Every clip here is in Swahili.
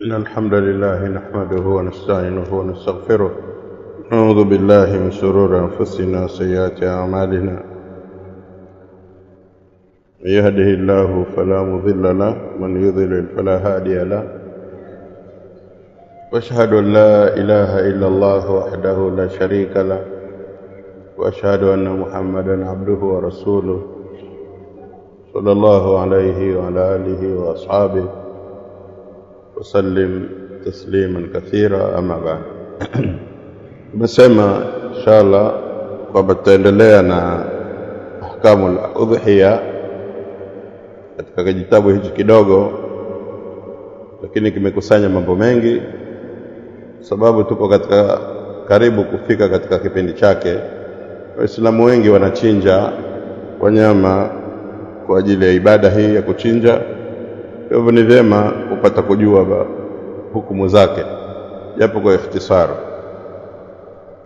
إن الحمد لله نحمده ونستعينه ونستغفره. نعوذ بالله من شرور أنفسنا وسيئات أعمالنا. من يهده الله فلا مضل له ومن يضلل فلا هادي له. وأشهد أن لا إله إلا الله وحده لا شريك له، وأشهد أن محمدا عبده ورسوله صلى الله عليه وعلى آله وأصحابه وسلم تسليما كثيرا. أما بعد. Tumesema inshallah kwamba tutaendelea na ahkamul udhiya katika kitabu hichi kidogo, lakini kimekusanya mambo mengi sababu tuko katika karibu kufika katika kipindi chake. Waislamu wengi wanachinja wanyama kwa ajili ya ibada hii ya kuchinja. Hivyo ni vyema kupata kujua hukumu zake japo kwa ikhtisaru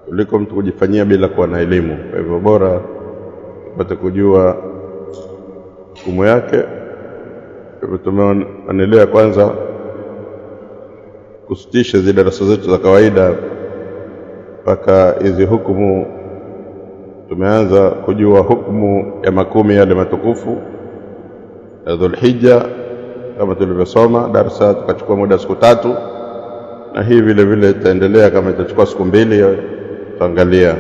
kuliko mtu kujifanyia bila kuwa na elimu. Kwa hivyo bora upate kujua hukumu yake. Hivyo tumeonelea kwanza kusitisha zile darasa zetu za kawaida mpaka hizi hukumu. Tumeanza kujua hukumu ya makumi yale matukufu ya Dhulhijja kama tulivyosoma darasa, tukachukua muda siku 3, na hii vile vile itaendelea kama itachukua siku 2. Tuangalia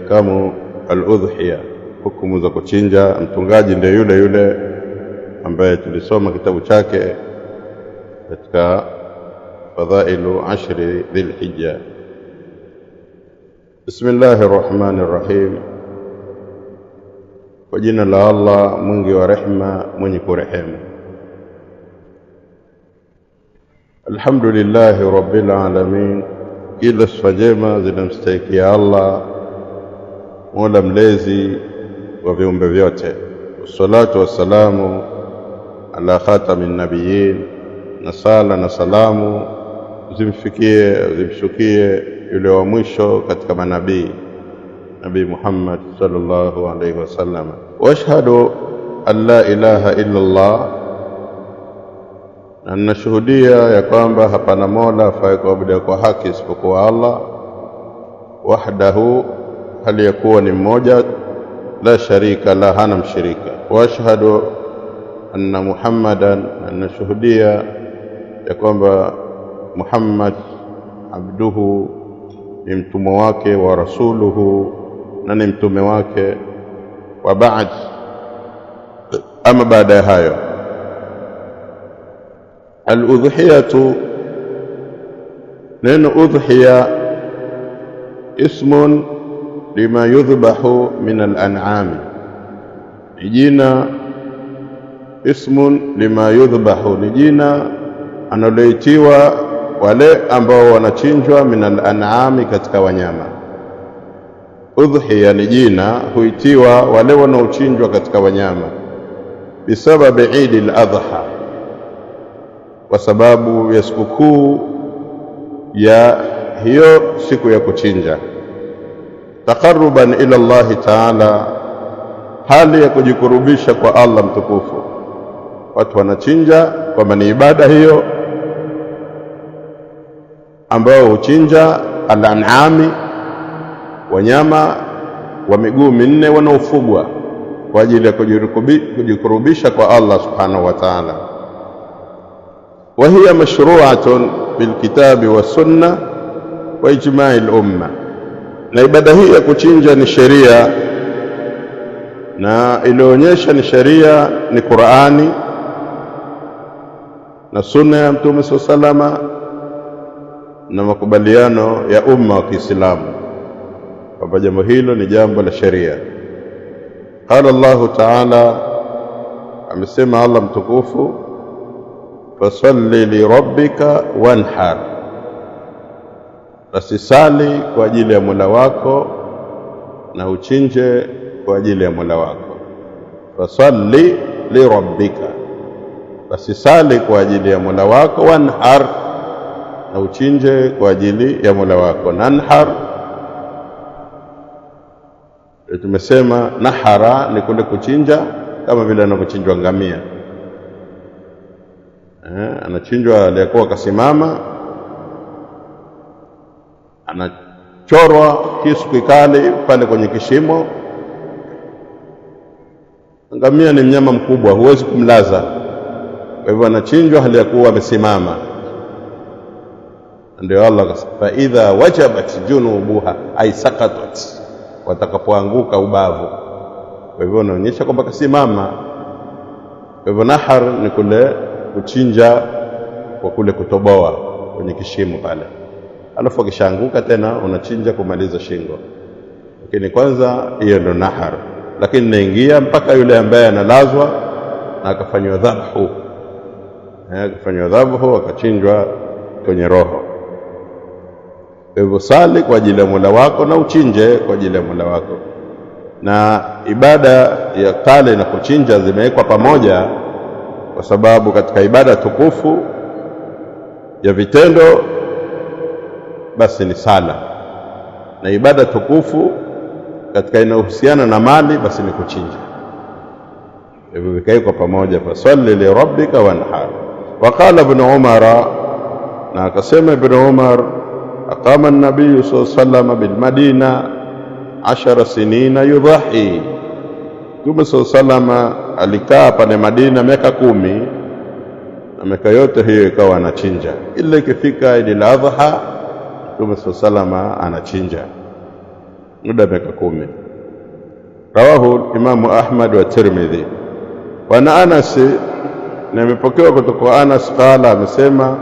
kama al-udhiya, hukumu za kuchinja. Mtungaji ndiye yule yule ambaye tulisoma kitabu chake katika fadhailu 10 Dhulhijja. Bismillahir Rahmanir Rahim. Kwa jina la Allah mwingi wa rehema mwenye kurehemu. Alhamdulillahi Rabbil Alamin. Kila sifa njema zinamstahikia Allah, Mola mlezi wa viumbe vyote. Wassalatu wassalamu ala khatamin nabiyyin. Na sala na salamu zimshukie yule wa mwisho katika manabii, Nabii Muhammad sallallahu alaihi wasallam. Wa ashhadu an la ilaha illa Allah. Na ninashuhudia ya kwamba hapana mola afaaye kuabudiwa kwa haki isipokuwa Allah, wahdahu, hali ya kuwa ni mmoja, la sharika la, hana mshirika. Wa ashhadu anna Muhammadan, na ninashuhudia ya kwamba Muhammad abduhu, ni mtumwa wake, wa rasuluhu, na ni mtume wake. Wa ba'd, ama baada ya hayo, al-udhiyatu, neno udhiya ismun lima yudhbahu min al-an'am. Ni jina, ismun lima yudhbahu, ni jina analoitiwa wale ambao wanachinjwa min al-an'am, katika wanyama. Udhiya ni jina huitiwa wale wanaochinjwa katika wanyama bisababi Eid al-Adha, kwa sababu ya sikukuu ya hiyo siku ya kuchinja. Taqarruban ila Allah Ta'ala, hali ya kujikurubisha kwa Allah mtukufu. Watu wanachinja kwamba ni ibada hiyo ambao huchinja al-an'ami, wanyama wa miguu minne wanaofugwa kwa ajili ya kujikurubisha kwa Allah subhanahu wa ta'ala. وهي مشروعة بالكتاب والسنة وإجماع الأمة. na ibada hii ya kuchinja ni sheria, na ilionyesha ni sheria ni Qur'ani na sunna ya Mtume sallallahu, na makubaliano ya umma wa Kiislamu kwamba jambo hilo ni jambo la sheria. Qala Allahu Ta'ala, amesema Allah mtukufu, fasalli li rabbika wanhar, basi sali kwa ajili ya Mola wako na uchinje kwa ajili ya Mola wako. Fasalli li rabbika, basi sali kwa ajili ya Mola wako, wanhar, na uchinje kwa ajili ya Mola wako. Nanhar, tumesema nahara ni kule kuchinja kama vile anapochinjwa ngamia. Anachinjwa aliyekuwa kasimama, anachorwa kisu kikali pale kwenye kishimo. Ngamia ni mnyama mkubwa, huwezi kumlaza, kwa hivyo anachinjwa hali ya kuwa amesimama. Ndio Allah akasema fa idha wajabat junubuha ay saqatat, watakapoanguka ubavu. Kwa hivyo inaonyesha kwamba kasimama. Kwa hivyo nahar ni kule kuchinja kwa kule kutoboa kwenye kishimo pale, alafu akishaanguka tena unachinja kumaliza shingo. Lakini kwanza hiyo ndo nahar, lakini naingia mpaka yule ambaye analazwa na akafanywa dhabhu, akafanywa dhabhu, akachinjwa kwenye roho. Kwa hivyo sali kwa ajili ya Mola wako na uchinje kwa ajili ya Mola wako. Na ibada ya kale na kuchinja zimewekwa pamoja kwa sababu katika ibada tukufu ya vitendo basi ni sala, na ibada tukufu katika inahusiana na mali basi ni kuchinja. Hivyo vikawekwa pamoja, fasalli li rabbika wanhar. Waqala ibn Umar, na akasema ibn Umar, aqama an-nabiy sallallahu alayhi wasallam bil Madina 10 sinina yudhahi. Mtume sallallahu alayhi wasallam alikaa pale Madina miaka 10, na miaka yote hiyo ikawa anachinja. Ile ikifika Eid al-Adha Mtume sallallahu alayhi wasallam anachinja muda miaka 10. Rawahu Imam Ahmad wa Tirmidhi. Wa Anas, na imepokewa kutoka Anas qala, amesema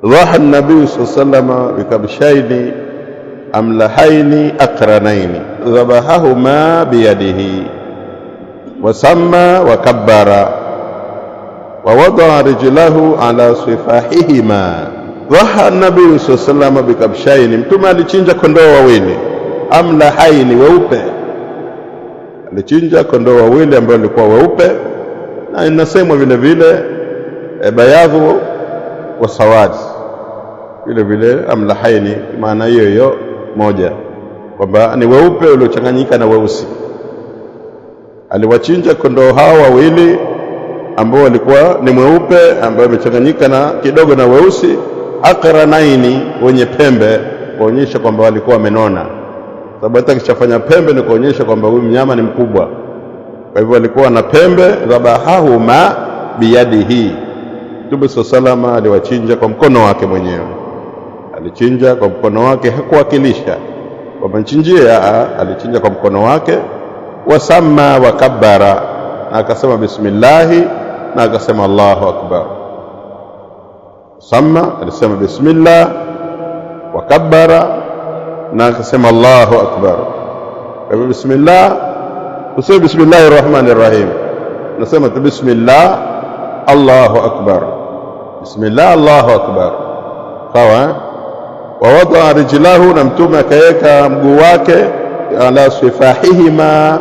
dhaha an-nabiy sallallahu alayhi wasallam bikabshaini amlahaini akranaini dhabahahuma biyadihi wasamma wa kabbara wa wadaa rijlahu ala sifahihima. Dhaha an-nabiy sallallahu alayhi wasallam bikabshaini, mtume alichinja kondoo wawili amlahaini, weupe. Alichinja kondoo wawili ambao walikuwa weupe, na inasemwa vile vile bayadhu wa sawad, vile vile amlahaini, maana hiyo hiyo moja, kwamba ni weupe uliochanganyika na weusi. Aliwachinja kondoo hao wawili ambao walikuwa ni mweupe ambao wamechanganyika na kidogo na weusi, akranaini, wenye pembe, kuonyesha kwamba walikuwa wamenona. Sababu hata kishafanya pembe ni kuonyesha kwamba huyu mnyama ni mkubwa. Kwa hivyo walikuwa na pembe. Dhabahahuma biyadihi, Mtume sallallahu aliwachinja kwa mkono wake mwenyewe. Alichinja kwa mkono wake, hakuwakilisha kwamba nchinjie, alichinja kwa mkono wake. Wasamma wa kabbara, na akasema bismillah, na akasema Allahu akbar. Samma, alisema bismillah, wa kabbara, na akasema Allahu akbar. Kwa hivyo bismillah, useme bismillahir rahmanir rahim, nasema tu bismillah Allahu akbar, bismillah Allahu akbar, sawa. Wa wadaa rijlahu, na mtume akaweka mguu wake ala sifahihima,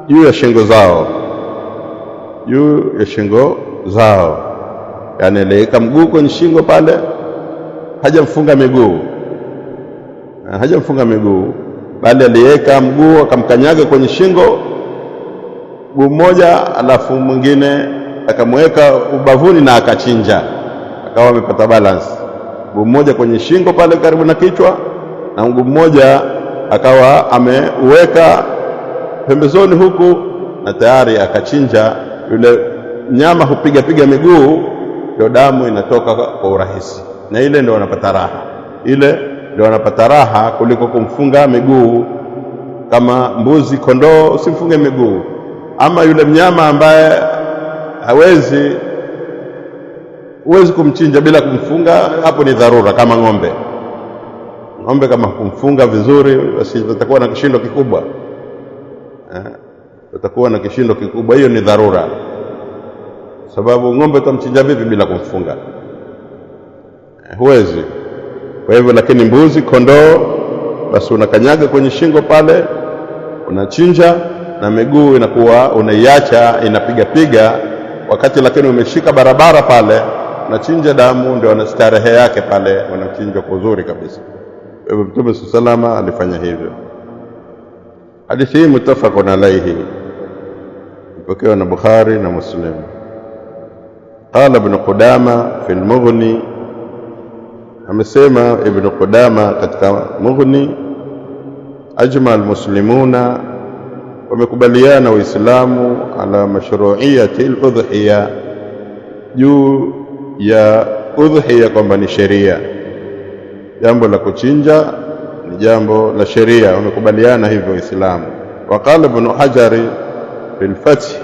juu ya shingo zao, juu ya shingo zao. Yani aliweka mguu kwenye shingo pale, hajamfunga miguu, hajamfunga miguu, bali aliweka mguu akamkanyaga kwenye shingo, mguu mmoja, alafu mwingine akamweka ubavuni na akachinja, akawa amepata balance. Mguu mmoja kwenye shingo pale karibu na kichwa, na mguu mmoja akawa ameweka pembezoni huku, na tayari akachinja. Yule nyama hupiga miguu, ndio damu inatoka kwa urahisi, na ile ndio wanapata raha, ile ndio wanapata raha kuliko kumfunga miguu. Kama mbuzi, kondoo, usimfunge miguu. Ama yule mnyama ambaye huwezi kumchinja bila kumfunga, hapo ni dharura. Kama ng'ombe, kama kumfunga vizuri, basi utakuwa na kishindo kikubwa, utakuwa na kishindo kikubwa. Hiyo ni dharura, sababu ng'ombe utamchinja vipi bila kumfunga? Huwezi. Kwa hivyo, lakini mbuzi, kondoo, basi unakanyaga kwenye shingo pale, unachinja, na miguu inakuwa unaiacha inapiga wakati, lakini umeshika barabara pale, unachinja, damu ndio na starehe yake pale, unachinja kwa uzuri kabisa. Kwa hivyo Mtume sallallahu alifanya hivyo. Hadithi hii mutafaqun alayhi, ipokewa na Bukhari na Muslim. Qala Ibn Qudama fi al-Mughni, amesema Ibn Qudama katika Mughni, ajma almuslimuna, wamekubaliana Waislamu ala mashru'iyati al-udhiya, juu ya udhiya kwamba ni sheria. Jambo la kuchinja ni jambo la sheria, wamekubaliana hivyo Waislamu. Waqala Ibn Hajar fi al-Fath,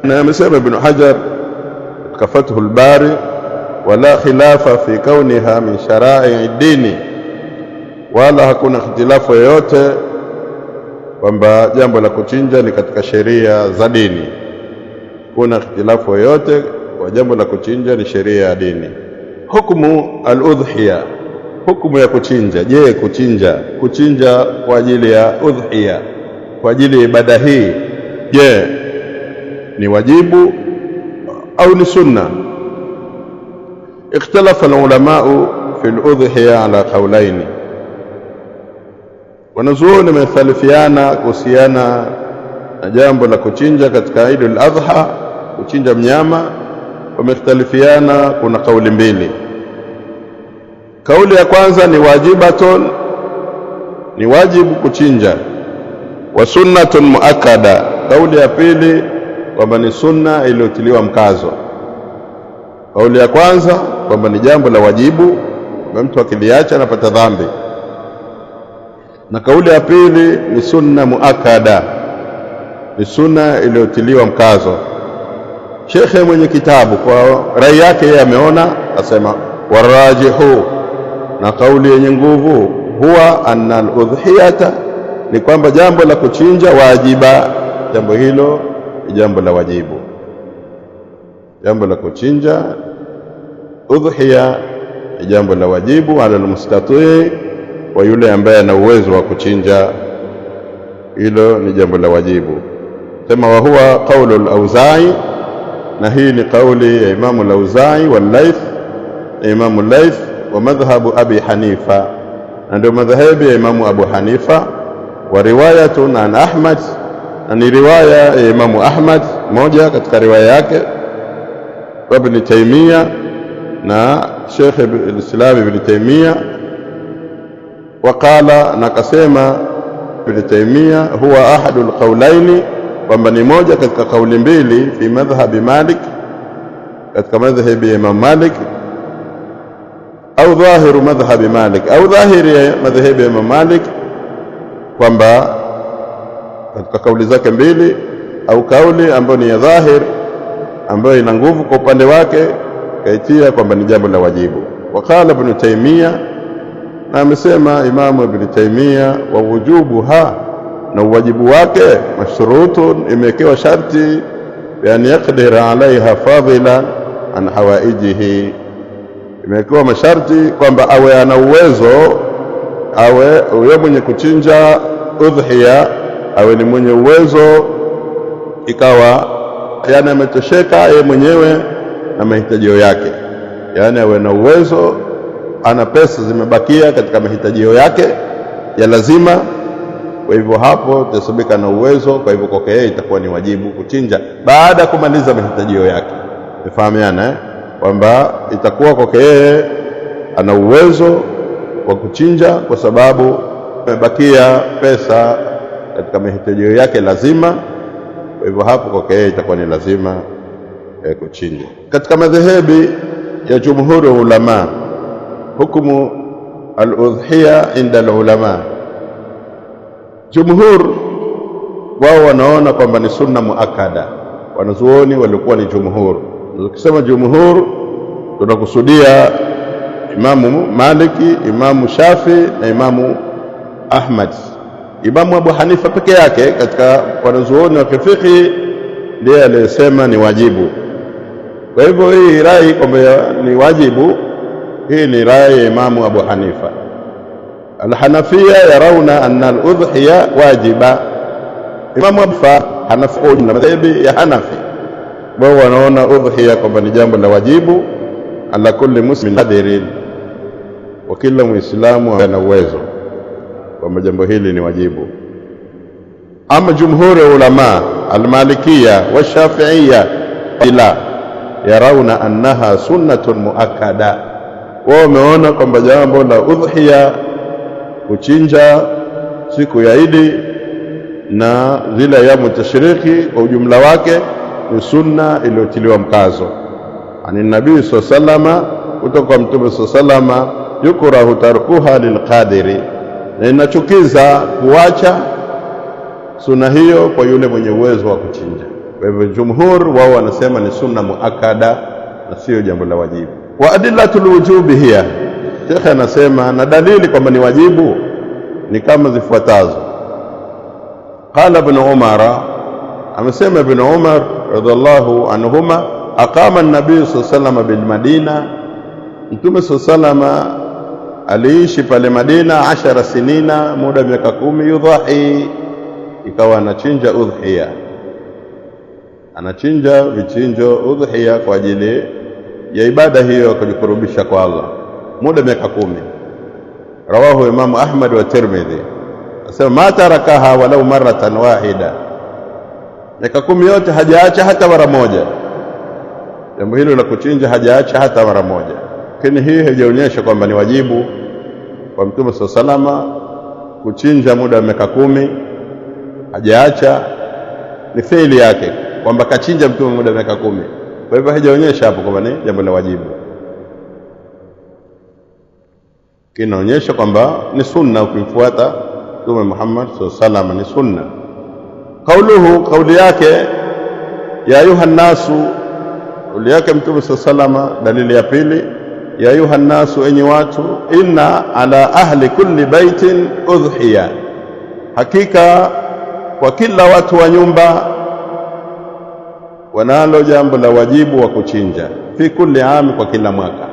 na amesema Ibn Hajar katika Fathul Bari, wala khilafa fi kauniha min shara'i ad-dini, wala hakuna ikhtilafu yoyote kwamba jambo la kuchinja ni katika sheria za dini. Kuna ikhtilafu yoyote kwa jambo la kuchinja ni sheria ya dini. Hukumu al-udhiya, hukumu ya kuchinja. Je, kuchinja kwa ajili ya udhiya, kwa ajili ya ibada hii, je ni wajibu au ni sunna? Ikhtalafa al-ulamau fi al-udhiya ala qawlaini, wanazuoni wamethalifiana kuhusiana na jambo la kuchinja katika Eid al-Adha, kuchinja mnyama. Wamekhtalifiana, kuna kauli mbili. Kauli ya kwanza ni wajibatun, ni wajibu kuchinja, wa sunnatun muakkada. Kauli ya pili kwamba ni sunna iliyotiliwa mkazo. Kauli ya kwanza kwamba ni jambo la wajibu, kwamba mtu akiliacha anapata dhambi, na kauli ya pili ni sunna muakkada, ni sunna iliyotiliwa mkazo. Shekhe mwenye kitabu kwa rai yake yeye ameona, asema warajihu, na kauli yenye nguvu, huwa anna al-udhiyata, ni kwamba jambo la kuchinja wajiba, jambo hilo ni jambo la wajibu. Jambo la kuchinja udhiya ni jambo la wajibu ala al-mustati, wa yule ambaye ana uwezo wa kuchinja, hilo ni jambo la wajibu. Sema wa huwa qawlu al-Auza'i, na hii ni kauli ya Imamu al-Auza'i wal-Layth, Imamu al-Layth wa madhhabu Abi Hanifa, na ndio madhhabu ya Imamu Abu Hanifa. Wa riwayatun an Ahmad, na ni riwaya ya Imamu Ahmad, moja katika riwaya yake wa Ibn Taymiyyah na Sheikh al-Islam Ibn Taymiyyah. Waqala, na kasema Ibn Taymiyyah, huwa ahadul qawlaini, kwamba ni moja katika kauli mbili, fi madhhabi Malik, katika madhhabi ya Imam Malik, au dhahiru madhhabi Malik, au dhahiri ya madhhabi ya Imam Malik, kwamba katika kauli zake mbili, au kauli ambayo ni ya dhahir, ambayo ina nguvu kwa upande wake, kaitia kwamba ni jambo la wajibu. Waqala Ibn Taymiyyah, na amesema Imamu Ibn Taymiyyah, wa wujubuha, na uwajibu wake, mashrutun, imewekewa sharti, yani yaqdir alaiha fadila an hawaijihi, imewekewa masharti kwamba awe ana uwezo, awe huyo mwenye kuchinja udhiya, awe ni mwenye uwezo, ikawa yani ametosheka yeye mwenyewe na mahitaji yake, yani awe na uwezo, ana pesa zimebakia katika mahitaji yake ya lazima. Kwa hivyo hapo tasabika na uwezo, kwa hivyo kwake yeye itakuwa ni wajibu kuchinja baada ya kumaliza mahitaji yake. Tufahamiana kwamba itakuwa kwake yeye ana uwezo wa kuchinja kwa sababu imebakia pesa katika mahitaji yake lazima. Kwa hivyo hapo kwake yeye itakuwa ni lazima kuchinja. Katika madhehebi ya jumhuri ulama, hukumu al-udhiya inda al-ulama, jumhur wao wanaona kwamba ni sunna muakkada. Wanazuoni walikuwa ni jumhur. Ukisema jumhur tunakusudia Imamu Maliki, Imamu Shafi na Imamu Ahmad. Imamu Abu Hanifa peke yake katika wanazuoni wa fiqh ndiye aliyesema ni wajibu. Kwa hivyo hii rai kwamba ni wajibu, hii ni rai ya Imamu Abu Hanifa. Al-Hanafiya yarawna anna al-udhiya wajiba. Imamu Abu Hanifa na madhhabi ya Hanafi, wao wanaona udhiya kwamba ni jambo la wajibu ala kulli muslimin qadirin, wa kila muislamu ana uwezo kwamba jambo hili ni wajibu. Ama jumhuri ulama al-Malikiyya wa Shafi'iyya ila yarawna annaha sunnatun muakkada, wao wameona kwamba jambo la udhiya, kuchinja siku ya Idi na zile ayamu tashriki kwa ujumla wake, ni sunna iliyotiliwa mkazo. Ani Nabii sallallahu kutoka Mtume sallallahu, yukrahu tarkuha lilqadiri, na inachukiza kuacha sunna hiyo kwa yule mwenye uwezo wa kuchinja. Kwa hivyo jumhur wao wanasema ni sunna muakkada na sio jambo la wajibu. Wa adillatul wujubi hiya, Sheikh anasema na dalili kwamba ni wajibu ni kama zifuatazo. Qala ibn Umar, amesema ibn Umar radhiallahu anhuma, aqama an-nabii sallallahu bil Madina, Mtume sallallahu aliishi pale Madina 10 sinina, muda miaka 10, yudhahi, ikawa anachinja udhiya, anachinja vichinjo udhiya kwa ajili ya ibada hiyo, kujikurubisha kwa Allah, muda miaka 10. Rawahu Imam Ahmad wa Tirmidhi, asema ma tarakaha walau maratan wahida, miaka 10 yote hajaacha hata mara moja. Jambo hilo la kuchinja hajaacha hata mara moja, lakini hii haijaonyesha kwamba ni wajibu kwa Mtume sallallahu kuchinja muda wa miaka 10 hajaacha. Ni fiili yake kwamba kachinja Mtume muda wa miaka 10, kwa hivyo haijaonyesha hapo kwamba ni jambo la wajibu. Kinaonyesha kwamba ni sunna ukimfuata Mtume Muhammad sallallahu ni sunna. Kauluhu, kauli yake, ya ayuha nasu, kauli yake Mtume sallallahu, dalili ya pili, ya ayuha nasu, enyi watu, inna ala ahli kulli baitin udhiya, hakika kwa kila watu wa nyumba wanalo jambo la wajibu wa kuchinja, fi kulli aam, kwa kila mwaka.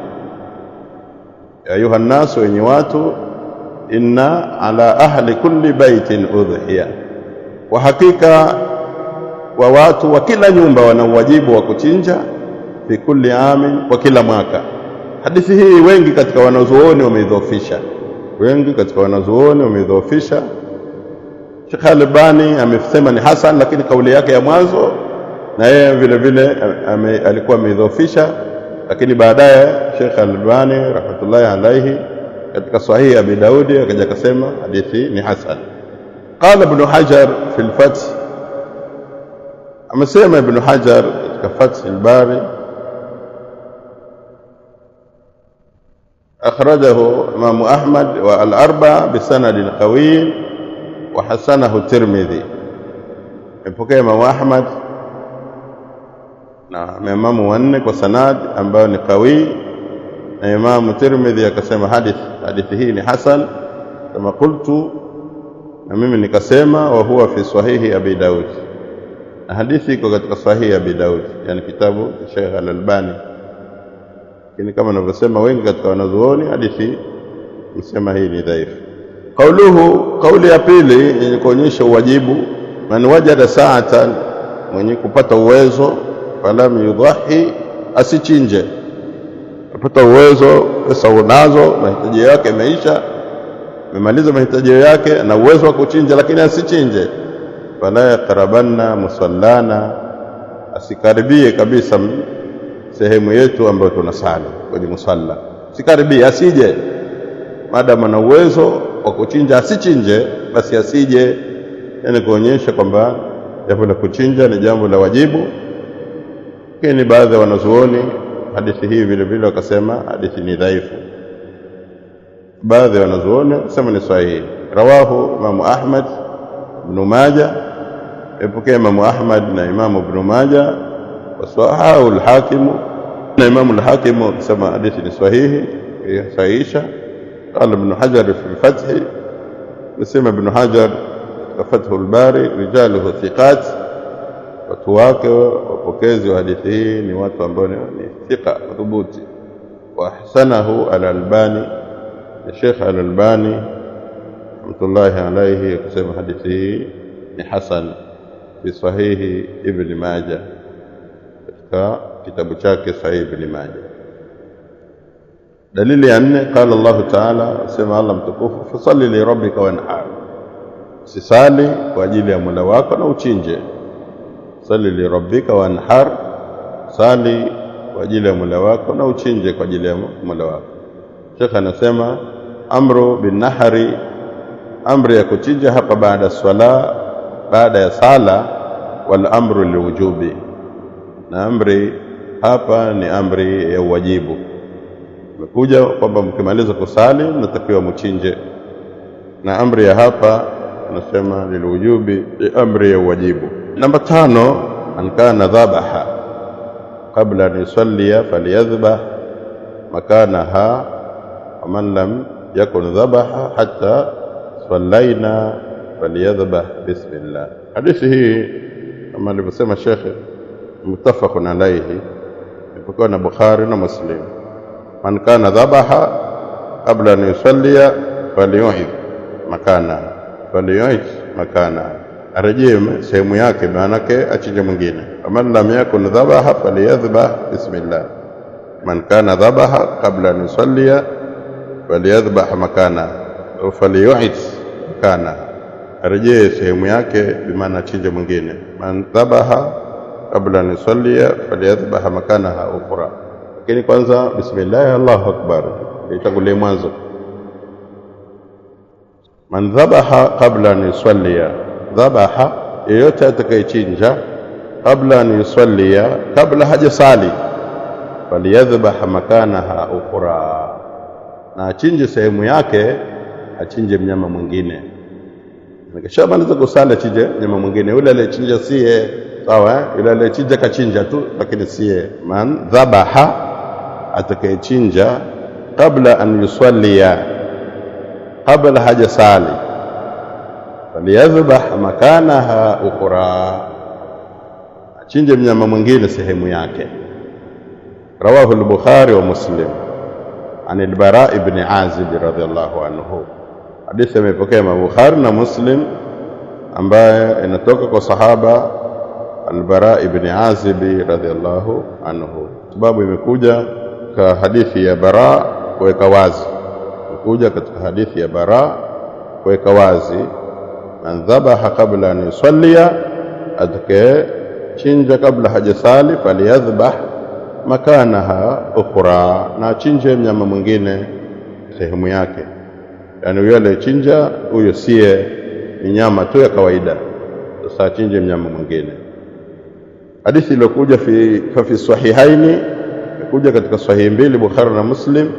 Ya ayuha nasu, enyi watu, inna ala ahli kulli baitin udhiya, kwa hakika wa watu wa kila nyumba wana wajibu wa kuchinja, fi kulli aam, kwa kila mwaka. Hadithi hii wengi katika wanazuoni wameidhoofisha, Sheikh Albani amesema ni hasan, lakini kauli yake ya mwanzo na yeye vile vile alikuwa ameidhoofisha, lakini baadaye Sheikh Albani rahmatullahi alayhi katika sahihi Abi Daudi akaja akasema hadithi ni hasan. Qala Ibn Hajar fi al-Fath, amesema Ibn Hajar katika Fath al-Bari, akhrajahu Imam Ahmad wa al-arba bisanadin qawi wa hasanahu Tirmidhi. Mpokea Imam Ahmad na Imam wanne kwa sanad ambayo ni qawi, na Imam Tirmidhi akasema hadithi hii ni hasan, kama qultu, na mimi nikasema wa huwa fi sahihi Abi Daud, na hadithi iko katika sahihi Abi Daud, yani kitabu cha Sheikh Al-Albani. Lakini kama ninavyosema wengi katika wanazuoni hadithi msema hii ni dhaifu. Kauluhu, kauli ya pili yenye kuonyesha uwajibu, man wajada sa'atan, mwenye kupata uwezo, falam yudhahi, asichinje. Kupata uwezo, pesa unazo, mahitaji yake yameisha, amemaliza mahitaji yake na uwezo wa kuchinja, lakini asichinje. Fala yaqrabanna musallana, asikaribie kabisa sehemu yetu ambayo tunasali kwenye musalla, sikaribie, asije. Maadamu ana uwezo wa kuchinja asichinje, basi asije. Yani kuonyesha kwamba jambo la kuchinja ni jambo la wajibu. Lakini baadhi ya wanazuoni hadithi hii vile vile wakasema hadithi ni dhaifu. Baadhi ya wanazuoni wakasema ni sahihi. Rawahu Imam Ahmad ibn Majah, ipokea Imam Ahmad na Imam Ibn Majah, wasahahu al-Hakim, na Imam al-Hakim akasema hadithi ni sahihi, sahihisha. Qala Ibn Hajar fi al-Fath, nasema Ibn Hajar katika Fathul Bari, rijaluhu thiqat, watu wake wapokezi wa hadithi hii ni watu ambao ni thiqa madhubuti. Wa ahsanahu al-Albani, Sheikh Al-Albani rahmatullahi alayhi akasema hadithi hii ni hasan fi sahihi Ibn Majah, katika kitabu chake Sahih Ibn Majah. Dalili ya 4, qala Allah Ta'ala, asema Allah mtukufu, fasalli li rabbika wanhar, sisali kwa ajili ya Mola wako na uchinje. Salli li rabbika wanhar, sali kwa ajili ya Mola wako na uchinje kwa ajili ya Mola wako. Sheikh anasema amru bin nahri, amri ya kuchinja hapa baada swala, baada ya sala, wal amru liwujubi, na amri hapa ni amri ya uwajibu. Imekuja kwamba mkimaliza kusali mnatakiwa mchinje, na amri ya hapa anasema liwujubi, ni amri ya uwajibu. Namba 5, an kana dhabaha qabla an yusalli falyadhbah makanaha wa man lam yakun dhabaha hatta sallaina falyadhbah bismillah. Hadithi hii kama alivyosema Sheikh muttafaqun alayhi, ipokuwa na Bukhari na Muslim. Man kana dhabaha qabla an yusalli falyu'id makana, arejee sehemu yake, maana yake achinje mwingine. Man lam yakun dhabaha falyadhbah bismillah. Man kana dhabaha qabla an yusalli falyadhbah makana au falyu'id makana, arejee sehemu yake, maana achinje mwingine. Man dhabaha qabla an yusalli falyadhbah makanaha ukhra. Lakini kwanza bismillah, Allahu akbar, itangulie mwanzo. Man dhabaha qabla an yusalli, dhabaha yeyote atakayechinja qabla an yusalli, kabla hajasali, falyadhbah makanaha ukhra, na achinje sehemu yake, achinje mnyama mwingine. Nikishamaliza kusali achinje mnyama mwingine, yule aliyechinja siye sawa, yule aliyechinja kachinja tu, lakini siye. Man dhabaha, atakayechinja qabla an yusalli, kabla hajasali, falyadhbah makanaha ukhra, achinje mnyama mwingine sehemu yake. Rawahu al-Bukhari wa Muslim an al-Bara ibn Azib radhiyallahu anhu. Hadithi imepokea Bukhari na Muslim, ambaye inatoka kwa sahaba al-Bara ibn Azib radhiyallahu anhu. Sababu imekuja kwa hadithi ya Bara kuweka wazi, imekuja katika hadithi ya Bara kuweka wazi, man dhabaha qabla an yusalli, atakayechinja kabla hajasali, falyadhbah makanaha ukhra, na achinje mnyama mwingine sehemu yake. Yani yule aliyechinja huyo siye, ni nyama tu ya kawaida, sasa achinje mnyama mwingine. Hadithi iliyokuja fi sahihaini, kuja katika sahihi mbili Bukhari na Muslim,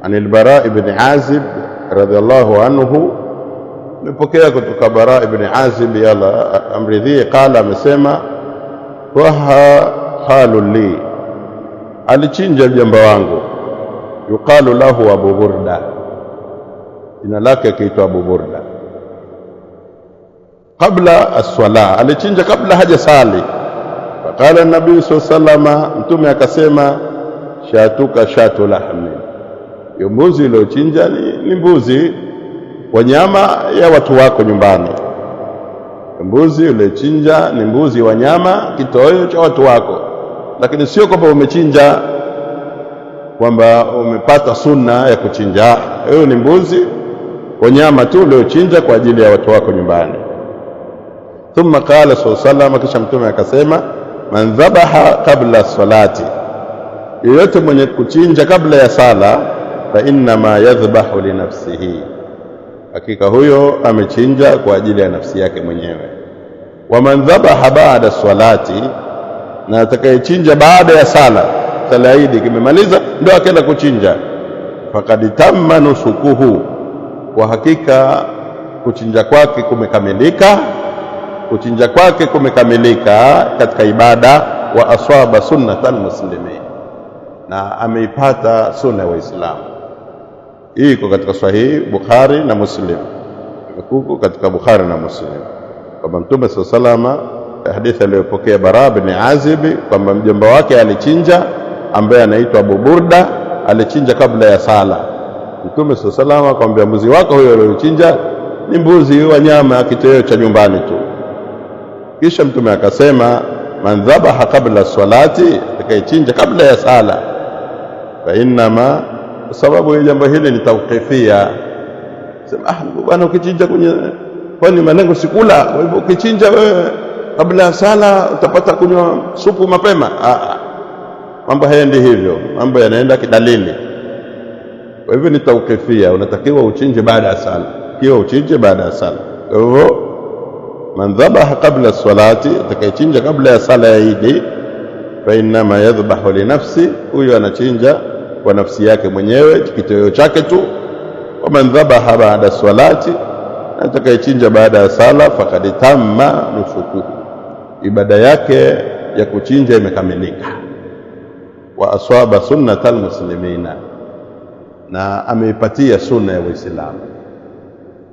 an al-Bara ibn Azib radhiyallahu anhu, nipokea kutoka Bara ibn Azib yala amridhi, qala, amesema waha khalu li, alichinja mjomba wangu, yuqalu lahu Abu Burda, jina lake kiitwa Abu Burda, qabla as-sala, alichinja kabla hajasali. Faqala an-nabii sallallahu alayhi wasallam, mtume akasema shatuka shatu lahmi, mbuzi uliochinja ni mbuzi wa nyama ya watu wako nyumbani. Mbuzi uliochinja ni mbuzi wa nyama, kitoweo cha watu wako, lakini sio kwamba umechinja kwamba umepata sunna ya kuchinja. Hiyo ni mbuzi wa nyama tu uliochinja kwa ajili ya watu wako nyumbani. Thumma qala sallallahu alayhi wasallam, kisha mtume akasema man dhabaha qabla salati, yeyote mwenye kuchinja kabla ya sala, fa inna ma yadhbahu li nafsihi, hakika huyo amechinja kwa ajili ya nafsi yake mwenyewe. Wa man dhabaha ba'da salati, na atakayechinja baada ya sala, sala Eid kimemaliza ndio akaenda kuchinja, faqad tamma nusukuhu, kwa hakika kuchinja kwake kumekamilika, kuchinja kwake kumekamilika katika ibada, wa aswaba sunnatal muslimin, na ameipata sunna ya Waislamu. Hii iko katika sahihi Bukhari na Muslim, iko katika Bukhari na Muslim kwamba Mtume sallallahu alayhi wasallam, hadithi aliyopokea Bara ibn Azib kwamba mjomba wake alichinja, ambaye anaitwa Abu Burda, alichinja kabla ya sala. Mtume sallallahu alayhi wasallam akamwambia, mbuzi wako huyo aliyochinja ni mbuzi wa nyama ya kitoweo cha nyumbani tu. Kisha Mtume akasema man dhabaha qabla salati, atakayechinja kabla ya sala, fa inma, sababu ya jambo hili ni tawqifia. Sema bwana, ukichinja kwani malengo sikula, kwa hivyo ukichinja wewe kabla ya sala utapata kunywa supu mapema. Mambo hayaendi hivyo, mambo yanaenda kidalili. Kwa hivyo ni tawqifia, unatakiwa uchinje baada ya sala, kiwa uchinje baada ya sala. Kwa hivyo man dhabaha qabla salati, atakayechinja kabla ya sala ya Idi, fa inma yadhbahu li nafsi, huyo anachinja kwa nafsi yake mwenyewe, kitoweo chake tu. Wa man dhabaha baada salati, atakayechinja baada ya sala, faqad tamma nusuku, ibada yake ya kuchinja imekamilika. Wa aswaba sunnatal muslimina, na ameipatia sunna ya Uislamu.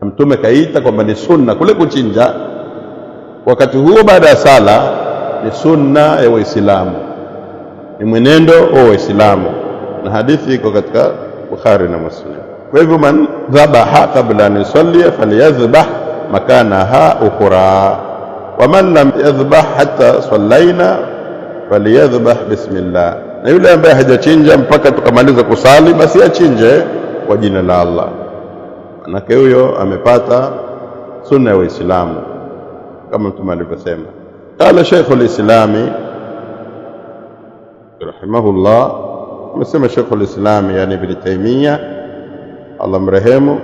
Mtume kaita kwamba ni sunna kule kuchinja wakati huo baada ya sala, ni sunna ya Uislamu, ni mwenendo wa Uislamu, na hadithi iko katika Bukhari na Muslim. Kwa hivyo man dhabaha qabla an yusalli falyadhbah makanaha ukhra, wa man lam yadhbah hatta sallaina falyadhbah bismillah, na yule ambaye hajachinja mpaka tukamaliza kusali, basi achinje kwa jina la Allah. Manake huyo amepata sunna ya Uislamu kama Mtume alivyosema. Qala Sheikhul Islami rahimahullah, amesema Sheikhul Islami yani Ibn Taymiyyah Allah mrehemu,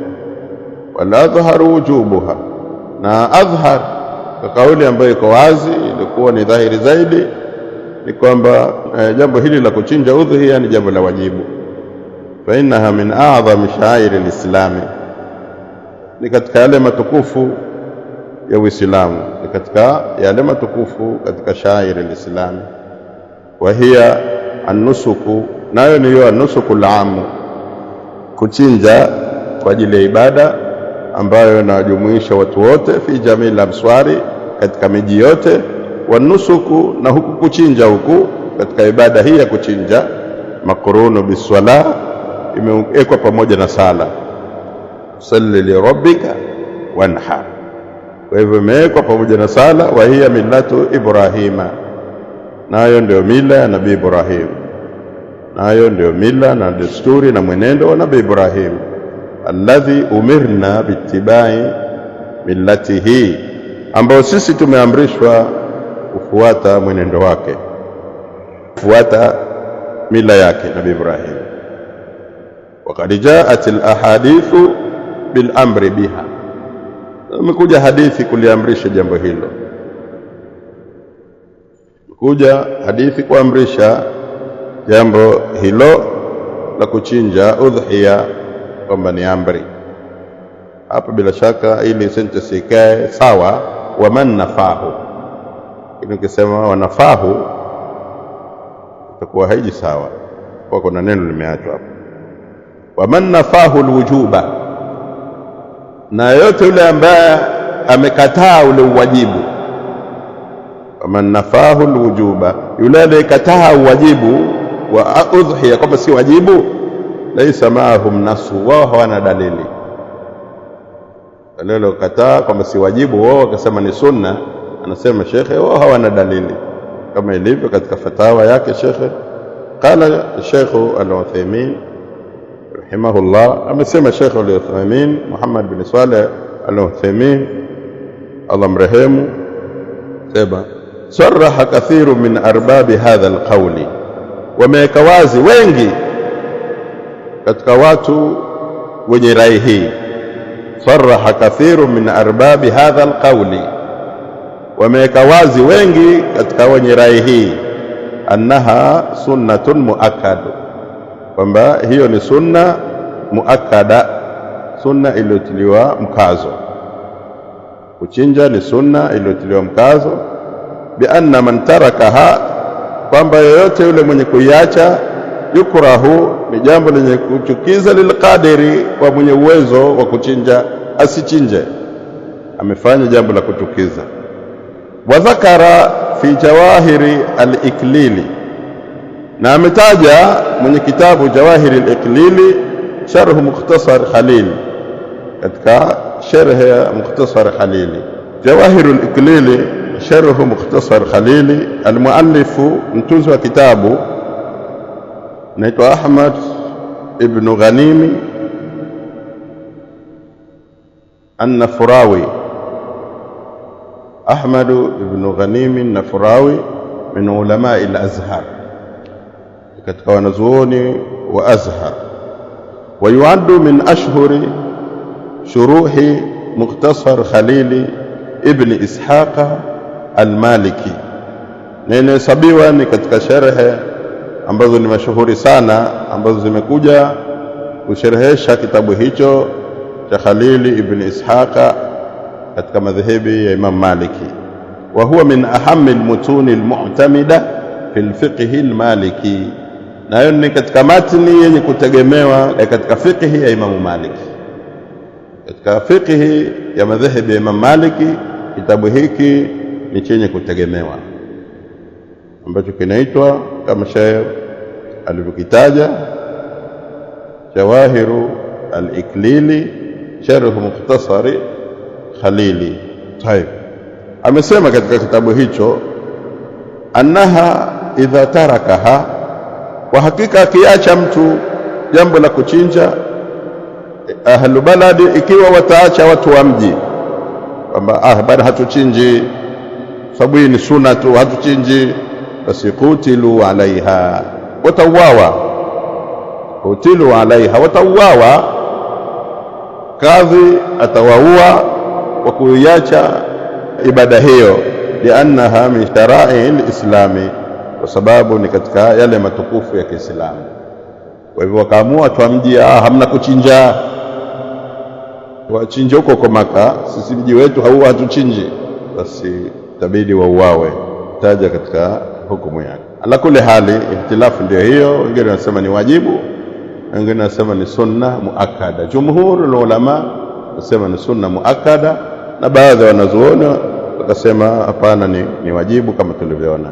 wala adhharu wujubuha, na adhhar kwa kauli ambayo iko wazi, ilikuwa ni dhahiri zaidi, ni kwamba jambo hili la kuchinja udhiya ni jambo la wajibu. Fa innaha min a'zami sha'airi al-islami, ni katika yale matukufu ya Uislamu, ni katika yale matukufu katika sha'airi al-islami. Wa hiya an-nusuku, nayo ni hiyo an-nusuku al-'am, kuchinja kwa ajili ya ibada ambayo inajumuisha watu wote, fi jamii al-abswari, katika miji yote. Wa nusuku, na huku kuchinja huku katika ibada hii ya kuchinja, makurunu biswala, imewekwa pamoja na sala, salli li rabbika wanhar. Kwa hivyo imewekwa pamoja na sala. Wa hiya millatu Ibrahima, nayo ndio mila ya Nabii Ibrahim, nayo ndio mila na desturi na mwenendo wa Nabii Ibrahim, alladhi umirna bittibai millatihi, ambao sisi tumeamrishwa kufuata mwenendo wake, kufuata mila yake Nabii Ibrahim. Waqad jaat al-ahadithu bil amri biha, imekuja hadithi kuliamrisha jambo hilo, kuja hadithi kuamrisha jambo hilo la kuchinja udhiya kwamba ni amri. Hapa bila shaka ili sentence ikae sawa, wa man nafahu, ukisema wanafahu itakuwa haiji sawa, kwa kuna neno limeachwa hapo. Wa man nafahu alwujuba, na yote yule ambaye amekataa ule uwajibu. Wa man nafahu alwujuba, yule aliyekataa uwajibu wa udhiya kwamba si wajibu, laisa maahum nasu, wao hawana dalili. Wale waliokataa kwamba si wajibu, wao wakasema ni sunna, anasema shekhe, wao hawana dalili, kama ilivyo katika fatawa yake shekhe. Qala Sheikh Al-Uthaymeen rahimahullah, amesema Sheikh Al-Uthaymeen Muhammad bin Saleh Al-Uthaymeen Allah mrehemu, sema sarraha kathiru min arbabi hadha al-qawli, wameweka wazi wengi katika watu wenye rai hii. Sarraha kathiru min arbabi hadha al-qawli, wameweka wazi wengi katika wenye rai hii, annaha sunnatun muakkad, kwamba hiyo ni sunna muakkada, sunna iliyotiliwa mkazo. Kuchinja ni sunna iliyotiliwa mkazo. Bi anna man tarakaha, kwamba yoyote yule mwenye kuiacha, yukrahu, ni jambo lenye kuchukiza, lilqadiri, kwa mwenye uwezo wa kuchinja asichinje, amefanya jambo la kuchukiza. Wa dhakara fi jawahiri al-iklili, na ametaja mwenye kitabu Jawahiri al-Iklili sharh Mukhtasar Khalil, katika sharh ya Mukhtasar Khalili. Jawahiri al-Iklili sharh Mukhtasar Khalili, al-muallifu mtunzi wa kitabu naitwa Ahmad ibn Ghanimi an-Nafrawi. Ahmad ibn Ghanimi an-Nafrawi min ulama al-Azhar, katika wanazuoni wa Azhar. ويعد من أشهر شروح مختصر خليل ابن إسحاق المالكي. Na inahesabiwa ni katika sharhe ambazo ni mashuhuri sana, ambazo zimekuja kusherehesha kitabu hicho cha Khalil ibn Ishaqa katika madhehebi ya Imam Maliki. Wa huwa min ahammi almutun almu'tamida fi alfiqh almaliki, na hiyo ni katika matni yenye kutegemewa katika fiqh ya Imam Maliki. Katika fiqh ya madhehebi ya Imam Maliki, kitabu hiki ni chenye kutegemewa, ambacho kinaitwa kama Sheikh alivyokitaja Jawahiru al-Iklili sharh mukhtasari Khalili. Tayeb, amesema katika kitabu hicho, annaha idha tarakaha, wa hakika akiacha mtu jambo la kuchinja, ahlu baladi, ikiwa wataacha watu wa mji kwamba bado hatuchinji sababu hii ni sunna tu, hatuchinji, basi kutilu alaiha, watauawa. Kutilu alaiha, watauawa. Kadhi atawaua kwa kuiacha ibada hiyo, liannaha min shara'i al-islami, kwa sababu ni katika yale matukufu ya Kiislamu. Kwa hivyo wakaamua watu wa mji, hamna kuchinja, wachinje huko kwa Maka, sisi mji wetu hatuchinji, basi itabidi wauawe. Taja katika hukumu yake. Ala kule hali, ihtilafu ndio hiyo, wengine wanasema ni wajibu, wengine wanasema ni sunna muakkada. Jumhurul ulama wanasema ni sunna muakkada, na baadhi ya wanazuoni wakasema hapana, ni wajibu kama tulivyoona.